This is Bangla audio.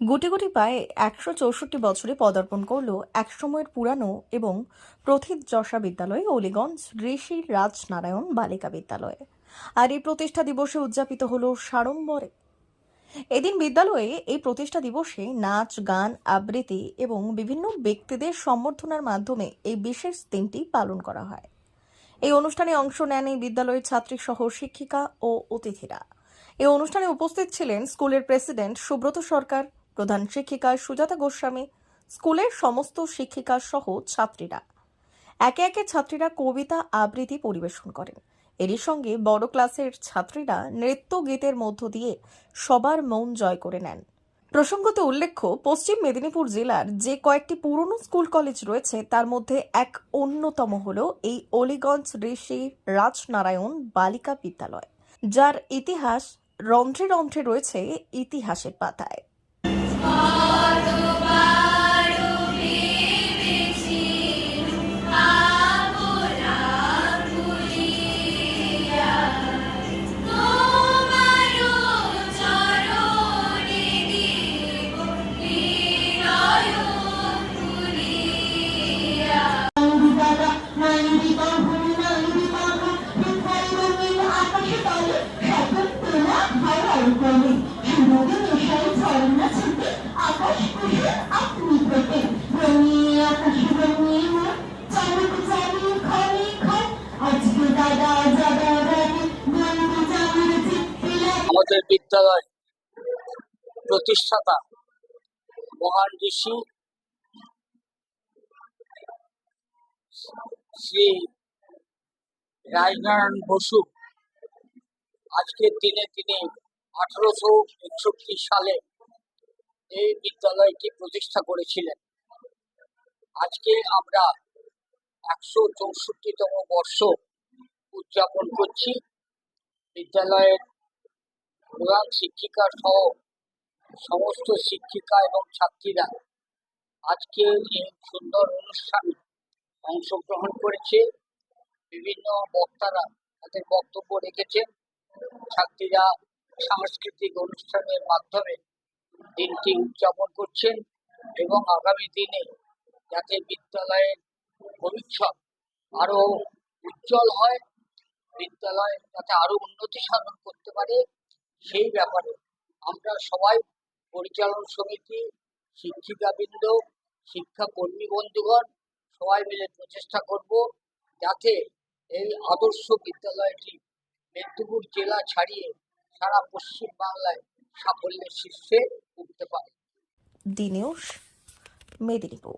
গুটি গুটি পায়ে ১৬৪ বছরে পদার্পণ করল একসময়ের পুরানো এবং প্রথিতযশা বিদ্যালয় অলিগঞ্জ ঋষি রাজনারায়ণ বালিকা বিদ্যালয়। আর এই প্রতিষ্ঠা দিবসে উদযাপিত হলো সাড়ম্বরে। এদিন বিদ্যালয়ে এই প্রতিষ্ঠা দিবসে নাচ, গান, আবৃত্তি এবং বিভিন্ন ব্যক্তিদের সম্বর্ধনার মাধ্যমে এই বিশেষ দিনটি পালন করা হয়। এই অনুষ্ঠানে অংশ নেন এই বিদ্যালয়ের ছাত্রী সহ শিক্ষিকা ও অতিথিরা। এই অনুষ্ঠানে উপস্থিত ছিলেন স্কুলের প্রেসিডেন্ট সুব্রত সরকার, প্রধান শিক্ষিকা সুজাতা গোস্বামী, স্কুলের সমস্ত শিক্ষিকা সহ ছাত্রীরা। একে একে ছাত্রীরা কবিতা আবৃত্তি পরিবেশন করেন। এরই সঙ্গে বড় ক্লাসের ছাত্রীরা নৃত্য গীতের মধ্য দিয়ে সবার মন জয় করে নেন। প্রসঙ্গত উল্লেখ্য, পশ্চিম মেদিনীপুর জেলার যে কয়েকটি পুরনো স্কুল কলেজ রয়েছে তার মধ্যে এক অন্যতম হল এই অলিগঞ্জ ঋষি রাজনারায়ণ বালিকা বিদ্যালয়, যার ইতিহাস রন্ধ্রে রন্ধ্রে রয়েছে ইতিহাসের পাতায়। আমাদের বিদ্যালয় প্রতিষ্ঠাতা মহান ঋষি শ্রী রাজনারায়ণ বসু আজকের দিনে তিনি 1861 সালে এই বিদ্যালয়টি প্রতিষ্ঠা করেছিলেন। আজকে আমরা 164তম বর্ষ উদযাপন করছি। বিদ্যালয়ের প্রধান শিক্ষিকা সহ সমস্ত শিক্ষিকা এবং ছাত্রীরা আজকে এই সুন্দর অনুষ্ঠানে অংশগ্রহণ করেছে। বিভিন্ন বক্তারা তাদের বক্তব্য রেখেছেন। ছাত্রীরা সাংস্কৃতিক অনুষ্ঠানের মাধ্যমে দিনটি উদযাপন করছেন এবং আগামী দিনে যাতে বিদ্যালয়ের ভবিষ্যৎ আরো উজ্জ্বল হয়, বিদ্যালয় যাতে আরো উন্নতি সাধন করতে পারে, সেই ব্যাপারে আমরা সবাই পরিচালন সমিতি, শিক্ষিকাবৃন্দ, শিক্ষাকর্মী বন্ধুগণ সবাই মিলে প্রচেষ্টা করব যাতে এই আদর্শ বিদ্যালয়টি মেদিনীপুর জেলা ছাড়িয়ে সারা পশ্চিম বাংলায় সাফল্যের শীর্ষে উঠতে পারে। D news, Medinipur.